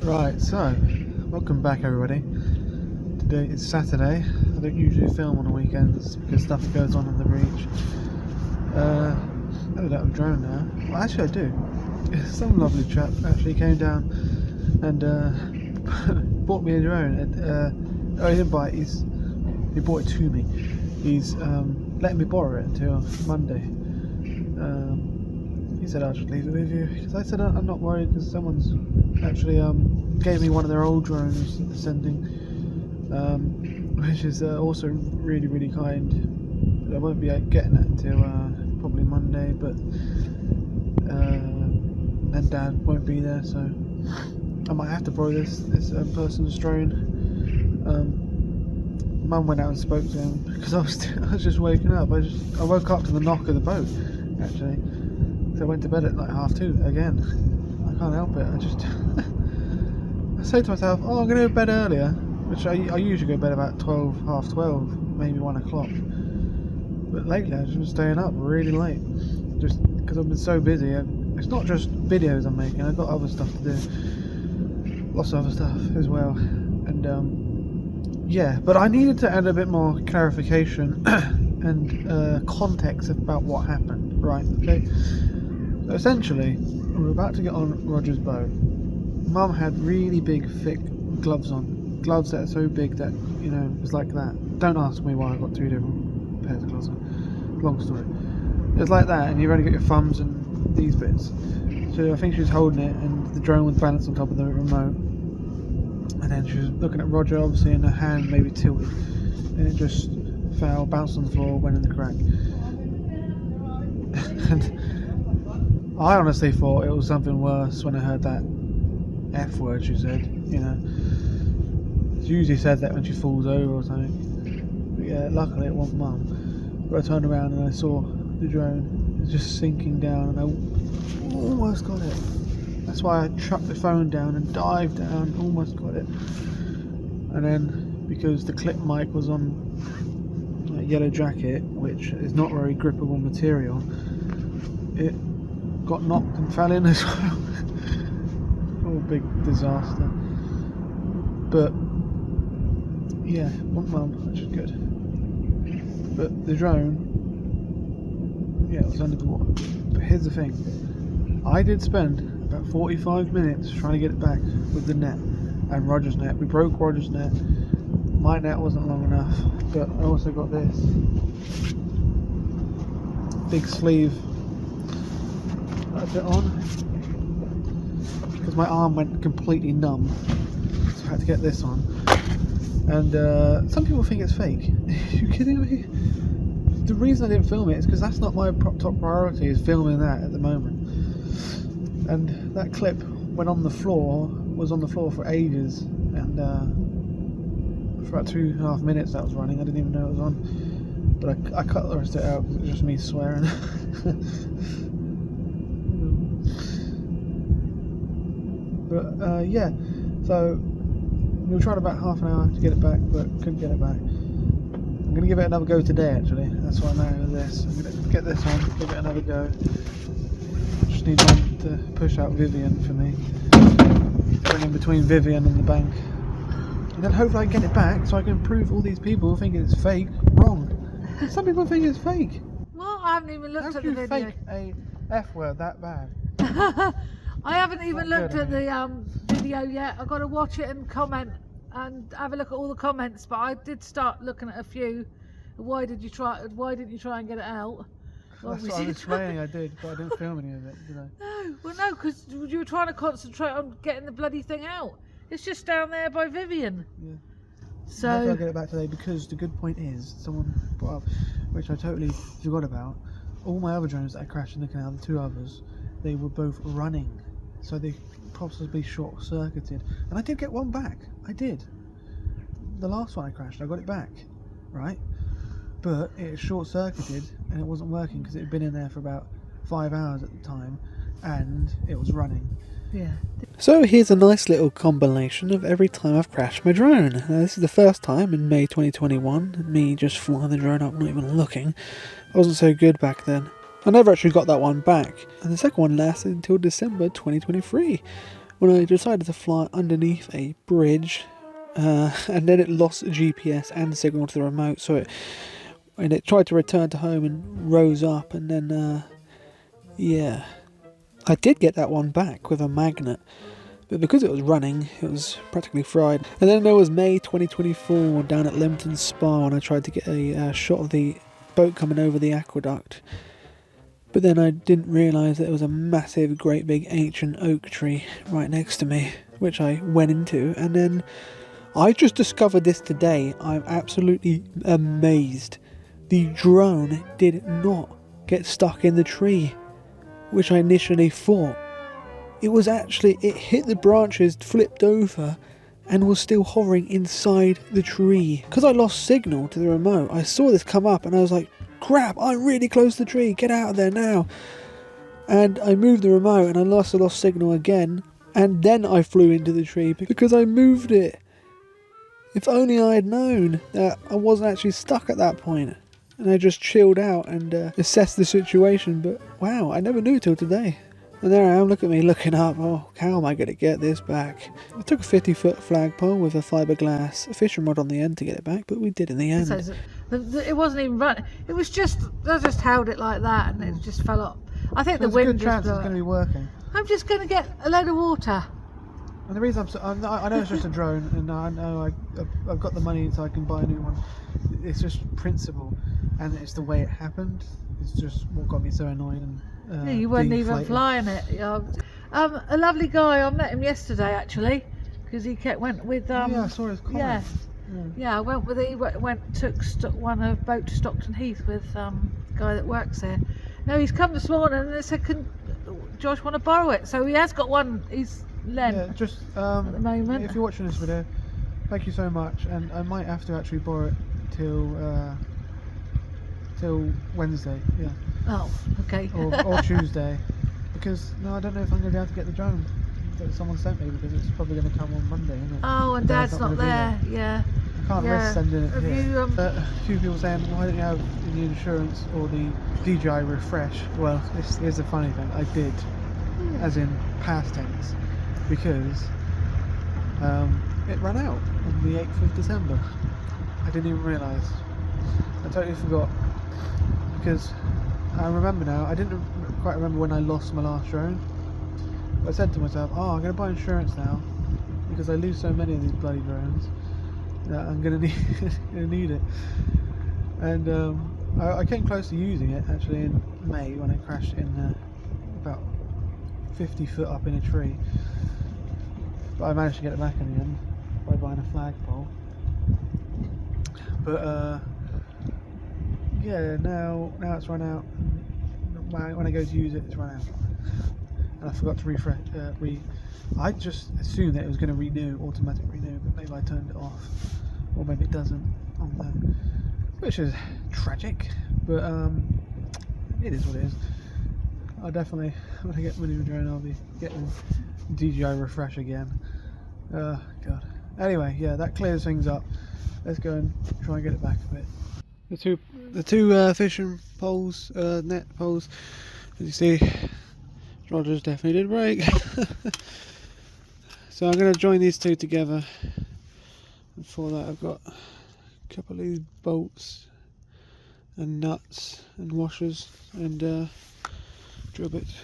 Right, so welcome back everybody. Today is Saturday. I don't usually film on the weekends because stuff goes on the beach. I don't have a drone now. Well, actually I do. Some lovely chap actually came down and bought me a drone. He didn't buy it, he bought it to me. He's letting me borrow it until Monday. He said I'll just leave it with you, because I said I'm not worried, because someone's actually gave me one of their old drones that they're sending, which is also really, really kind. I won't be getting it until probably Monday, but then Dad won't be there, so I might have to borrow this person's drone. Mum went out and spoke to him because I was just waking up. I woke up to the knock of the boat actually. So I went to bed at like 2:30 again. I can't help it. I say to myself, oh, I'm going to go to bed earlier, which I usually go to bed about 12, half 12, maybe 1 o'clock. But lately I've just been staying up really late, just because I've been so busy. It's not just videos I'm making, I've got other stuff to do, lots of other stuff as well. And yeah, but I needed to add a bit more clarification and context about what happened, right? Okay. So essentially, we're about to get on Roger's boat. Mum had really big, thick gloves on. Gloves that are so big that, you know, it was like that. Don't ask me why I got 2 different pairs of gloves on. Long story. It was like that, and you've only got your thumbs and these bits. So I think she was holding it, and the drone was balanced on top of the remote. And then she was looking at Roger, obviously, and her hand maybe tilted. And it just fell, bounced on the floor, went in the crack. And I honestly thought it was something worse when I heard that F word she said, you know. She usually says that when she falls over or something. But yeah, luckily it wasn't Mum. But I turned around and I saw the drone. It was just sinking down, and I almost got it. That's why I chucked the phone down and dived down, almost got it. And then, because the clip mic was on a yellow jacket, which is not very grippable material, it got knocked and fell in as well. All big disaster. But yeah, one Mum, which is good. But the drone, yeah, it was under the water. But here's the thing, I did spend about 45 minutes trying to get it back with the net and Roger's net. We broke Roger's net. My net wasn't long enough, but I also got this big sleeve that I put on because my arm went completely numb, so I had to get this on. And some people think it's fake. Are you kidding me? The reason I didn't film it is because that's not my top priority, is filming that at the moment. And that clip went on the floor, was on the floor for ages, and for about 2.5 minutes that was running. I didn't even know it was on, but I cut the rest of it out because it was just me swearing. But yeah, so we tried about half an hour to get it back, but couldn't get it back. I'm going to give it another go today actually, that's why I'm out with this. I'm going to get this on, give it another go. Just need one to push out Vivian for me. Going in between Vivian and the bank. And then hopefully I can get it back so I can prove all these people who think it's fake wrong. Some people think it's fake. Well, I haven't even looked at the video. How can you fake a F word that bad? I haven't even looked at good, the video yet. I've got to watch it and comment and have a look at all the comments. But I did start looking at a few. Why didn't you try and get it out? That's what I was explaining I did, but I didn't film any of it, did I? No, well no, because you were trying to concentrate on getting the bloody thing out. It's just down there by Vivian. Yeah. So Hopefully I'll get it back today, because the good point is, someone brought up, which I totally forgot about, all my other drones that I crashed in the canal, the 2 others, they were both running, so they possibly short-circuited. And I did get one back, I did. The last one I crashed, I got it back, right? But it short-circuited and it wasn't working because it had been in there for about 5 hours at the time, and it was running. yeah. So here's a nice little combination of every time I've crashed my drone. This is the first time in May 2021, me just flying the drone up, not even looking. I wasn't so good back then. I never actually got that one back, and the second one lasted until December 2023. when I decided to fly underneath a bridge, and then it lost GPS and signal to the remote, so it tried to return to home and rose up, and then yeah, I did get that one back with a magnet, but because it was running, it was practically fried. And then there was May 2024 down at Leamington Spa, and I tried to get a shot of the boat coming over the aqueduct, but then I didn't realise that there was a massive, great big ancient oak tree right next to me, which I went into, and then I just discovered this today. I'm absolutely amazed. The drone did not get stuck in the tree, which I initially thought. It hit the branches, flipped over, and was still hovering inside the tree. Because I lost signal to the remote, I saw this come up and I was like, crap, I'm really close to the tree, get out of there now. And I moved the remote and I lost signal again, and then I flew into the tree because I moved it. If only I had known that I wasn't actually stuck at that point, and I just chilled out and assessed the situation. But wow, I never knew till today. And there I am, look at me looking up. Oh, how am I going to get this back? I took a 50-foot flagpole with a fiberglass fishing rod on the end to get it back, but we did in the end. So it wasn't even running. It was just, I just held it like that and it just fell up. I think So the wind there's a good chance just it's going to be working. I'm just going to get a load of water. And the reason I know it's just a drone, and I know I've got the money so I can buy a new one. It's just principle, and it's the way it happened. It's just what got me so annoyed. And You weren't even flying it. A lovely guy, I met him yesterday actually, because he went with. Yeah, I saw his comment. Yeah, I went with. Took one boat to Stockton Heath with a guy that works there. No, he's come this morning and they said, "Can Josh want to borrow it?" So he has got one. He's lent. Yeah, just at the moment. If you're watching this video, thank you so much, and I might have to actually borrow it till Wednesday. Yeah. Oh, okay. or Tuesday, because I don't know if I'm going to be able to get the drone that someone sent me, because it's probably going to come on Monday, isn't it? Oh, and Dad's not there. Yeah. I can't risk sending it here. A few people saying, why don't you have the insurance or the DJI refresh? Well, here's the funny thing. I did, as in past tense, because it ran out on the 8th of December. I didn't even realise. I totally forgot, because I remember now. I didn't quite remember when I lost my last drone. I said to myself, oh, I'm going to buy insurance now, because I lose so many of these bloody drones that I'm going to need it. And I came close to using it actually in May when I crashed in about 50 foot up in a tree, but I managed to get it back in the end by buying a flagpole. But yeah, now it's run out. When I go to use it, it's run out, and I forgot to refresh. I just assumed that it was going to automatic renew, but maybe I turned it off, or maybe it doesn't on there, which is tragic. But it is what it is. I definitely, when I get my new drone, I'll be getting DJI refresh again. God. Anyway, yeah, that clears things up. Let's go and try and get it back a bit. The two fishing poles, net poles, as you see, Rogers definitely did break. So I'm going to join these two together, and for that I've got a couple of these bolts and nuts and washers and drill bits.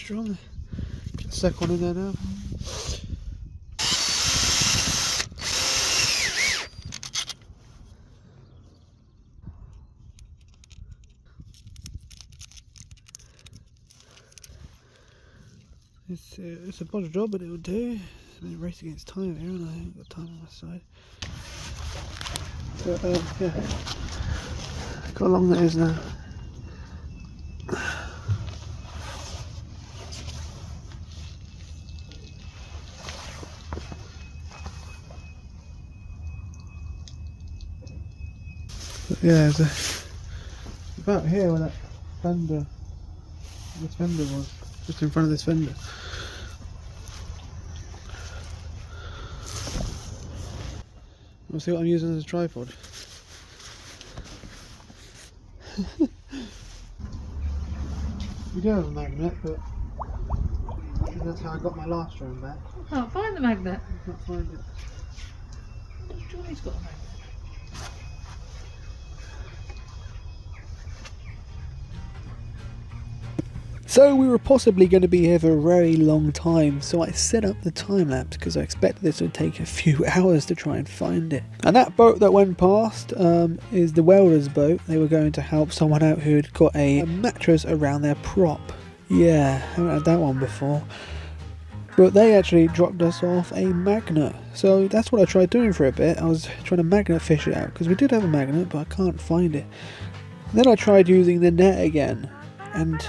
strong. Get the second one in there now. It's a bodge job, but it will do. I'm in a race against time here, and I haven't got time on my side. But yeah, look how long that is now. But yeah, it's about here where that fender, this fender was, just in front of this fender. We'll see what I'm using as a tripod. We do have a magnet, but that's how I got my last drone back. I can't find the magnet. I can't find it. Johnny's got a magnet. So we were possibly going to be here for a very long time, so I set up the time lapse because I expected this would take a few hours to try and find it. And that boat that went past is the welder's boat. They were going to help someone out who had got a mattress around their prop. Yeah, I haven't had that one before. But they actually dropped us off a magnet. So that's what I tried doing for a bit. I was trying to magnet fish it out because we did have a magnet, but I can't find it. And then I tried using the net again, and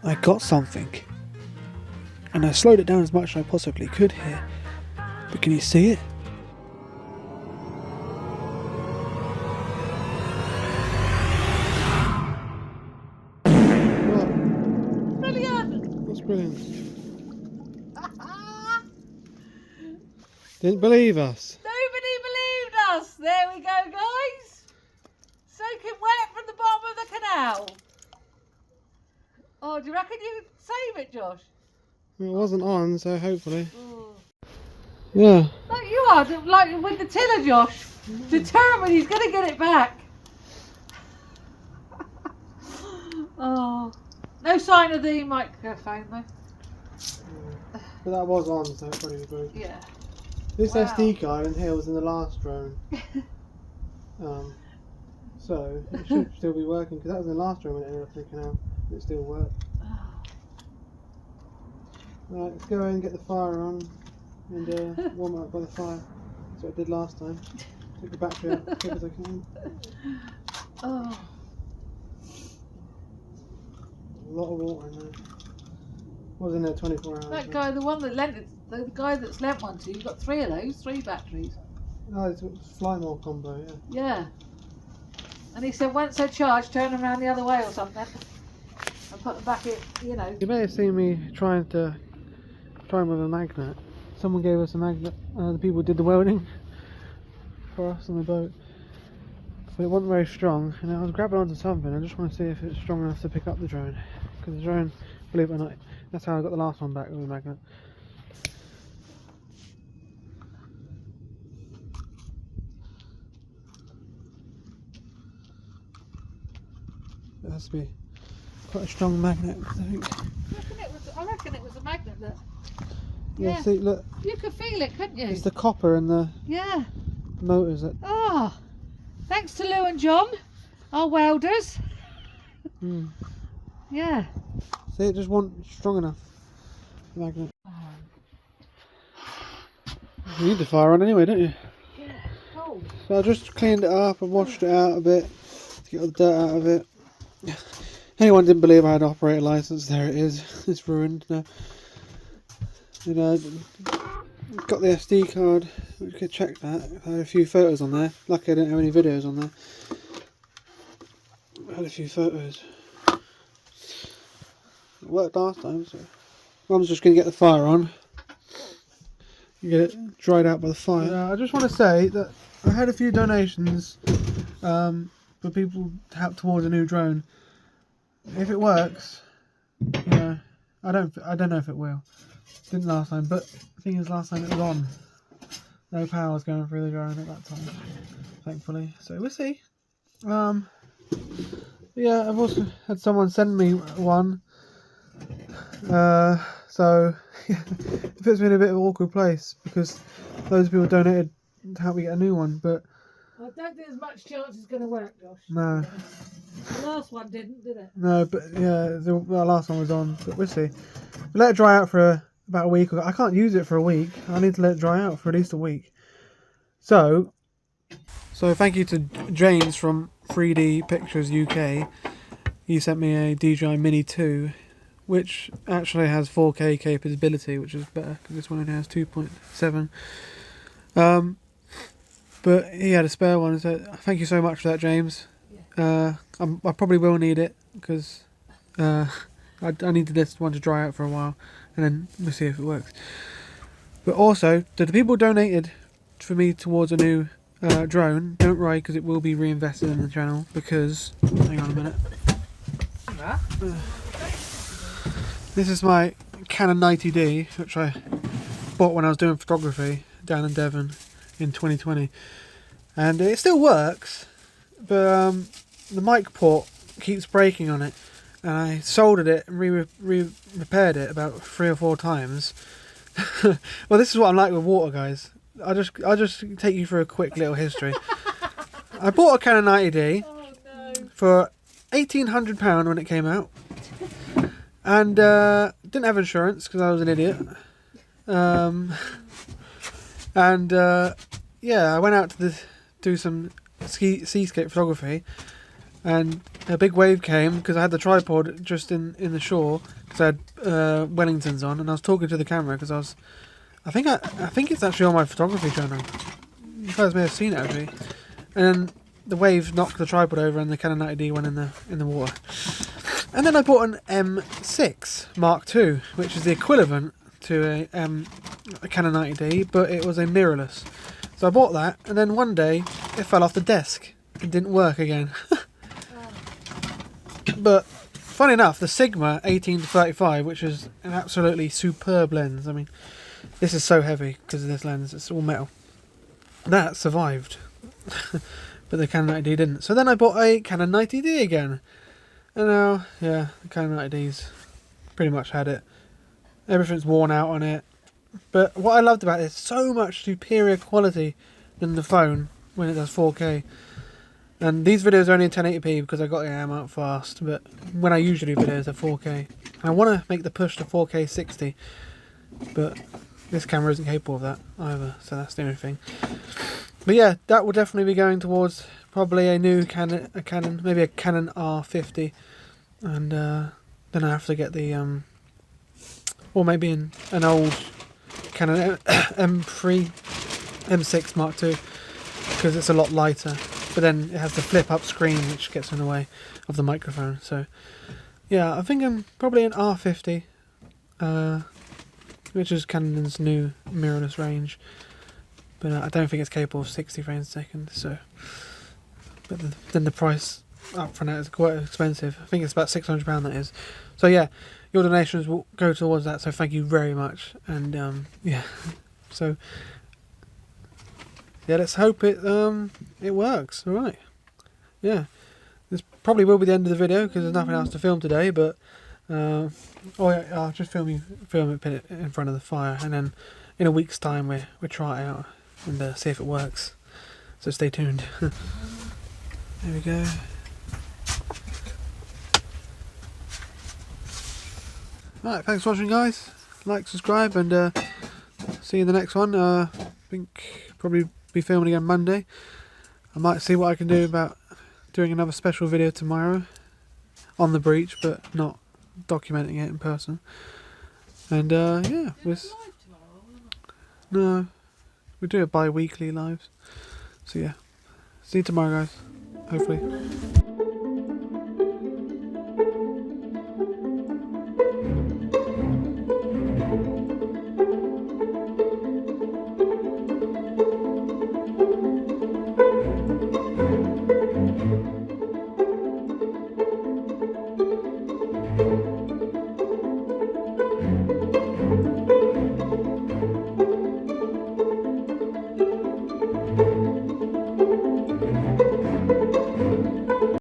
I got something, and I slowed it down as much as I possibly could here, but can you see it? What? Brilliant! What's brilliant? Didn't believe us. Nobody believed us! There we go, guys! Soaking wet from the bottom of the canal. Oh, do you reckon you could save it, Josh? It wasn't on, so hopefully. Oh. Yeah. Like you are, like with the tiller, Josh. Determined he's going to get it back. Oh. No sign of the microphone, though. But that was on, so it probably broke. Yeah. This Wow. SD card in here was in the last drone. So it should still be working, because that was in the last drone when it ended up in the canal. It still worked. Right, let's go and get the fire on and warm it up by the fire. That's what I did last time. Take the battery out as quick as I can. Oh. A lot of water in there. Was in there 24 hours. That guy, the one that lent it, the guy that's lent one to you, got 3 of those, 3 batteries. No, it's a fly more combo, yeah. Yeah. And he said once they're charged, turn them around the other way or something. And put them back in, you know. You may have seen me trying with a magnet. Someone gave us a magnet, the people who did the welding for us on the boat. But it wasn't very strong, and I was grabbing onto something. I just want to see if it's strong enough to pick up the drone. Because the drone, believe it or not, that's how I got the last one back with a magnet. It has to be quite a strong magnet, I think. I reckon it was a magnet that. Yeah, see, look. You could feel it, couldn't you? It's the copper and the motors that. Oh, thanks to Lou and John, our welders. Yeah. See, it just wasn't strong enough. Magnet. You need the fire on anyway, don't you? Yeah. Cold. So I just cleaned it up and washed it out a bit to get all the dirt out of it. Anyone didn't believe I had an operator license, there it is. It's ruined now. You know, got the SD card. We could check that. I had a few photos on there. Lucky I didn't have any videos on there. I had a few photos. It worked last time, so Mum's just going to get the fire on. Get it dried out by the fire. I just want to say that I had a few donations for people to help towards a new drone. If it works, you know, I don't know if it will. Didn't last time, but the thing is, last time it was on. No power was going through the drone at that time, thankfully. So we'll see. Yeah, I've also had someone send me one. So it puts me in a bit of an awkward place because loads of people donated to help me get a new one, but I don't think there's much chance it's going to work, Josh. no. The last one didn't, did it? No, but yeah, the last one was on, but we'll see. We let it dry out for about a week. I can't use it for a week. I need to let it dry out for at least a week. So thank you to James from 3D Pictures UK. He sent me a DJI Mini 2, which actually has 4K capability, which is better because this one only has 2.7. But he had a spare one, so thank you so much for that, James. I probably will need it because I needed this one to dry out for a while, and then we'll see if it works. But also, to the people who donated for me towards a new drone, don't worry because it will be reinvested in the channel. Because hang on a minute. This is my Canon 90D, which I bought when I was doing photography down in Devon in 2020, and it still works, but the mic port keeps breaking on it, and I soldered it and repaired it about 3 or 4 times. Well, this is what I'm like with water, guys. I'll just take you through a quick little history. I bought a Canon 90D for £1,800 when it came out, and didn't have insurance because I was an idiot. Yeah, I went out to do some seascape photography, and a big wave came because I had the tripod just in the shore because I had Wellingtons on, and I was talking to the camera because I think it's actually on my photography channel. You guys may have seen it actually. And then the wave knocked the tripod over, and the Canon 90D went in the water. And then I bought an M6 Mark II, which is the equivalent to a Canon 90D, but it was a mirrorless. So I bought that, and then one day it fell off the desk. It didn't work again. But funny enough, the Sigma 18-35, which is an absolutely superb lens. I mean, this is so heavy because of this lens. It's all metal. That survived, but the Canon 90D didn't. So then I bought a Canon 90D again, and now, yeah, the Canon 90D's pretty much had it. Everything's worn out on it. But what I loved about it is so much superior quality than the phone when it does 4K. And these videos are only in 1080p because I got them out fast, but when I usually do videos, they're 4K. I want to make the push to 4K 60, but this camera isn't capable of that either, so that's the only thing. But yeah, that will definitely be going towards probably a new Canon, maybe a Canon R50, and then I have to get the or maybe an old Canon M6 Mark II because it's a lot lighter, but then it has the flip up screen which gets in the way of the microphone. So yeah, I think I'm probably an R50, which is Canon's new mirrorless range, but I don't think it's capable of 60 frames a second. So, but then the price up for that is quite expensive. I think it's about £600 that is. So yeah, your donations will go towards that, so thank you very much. And yeah, so yeah, let's hope it works. All right, yeah, this probably will be the end of the video because there's nothing else to film today. But oh yeah, I'll just film it, put it in front of the fire, and then in a week's time we'll try it out and see if it works. So stay tuned. There we go. Right, thanks for watching, guys. Like, subscribe, and see you in the next one. I think probably be filming again Monday. I might see what I can do about doing another special video tomorrow on the beach, but not documenting it in person. And yeah, no, we do it bi-weekly lives. So yeah, see you tomorrow, guys. Hopefully.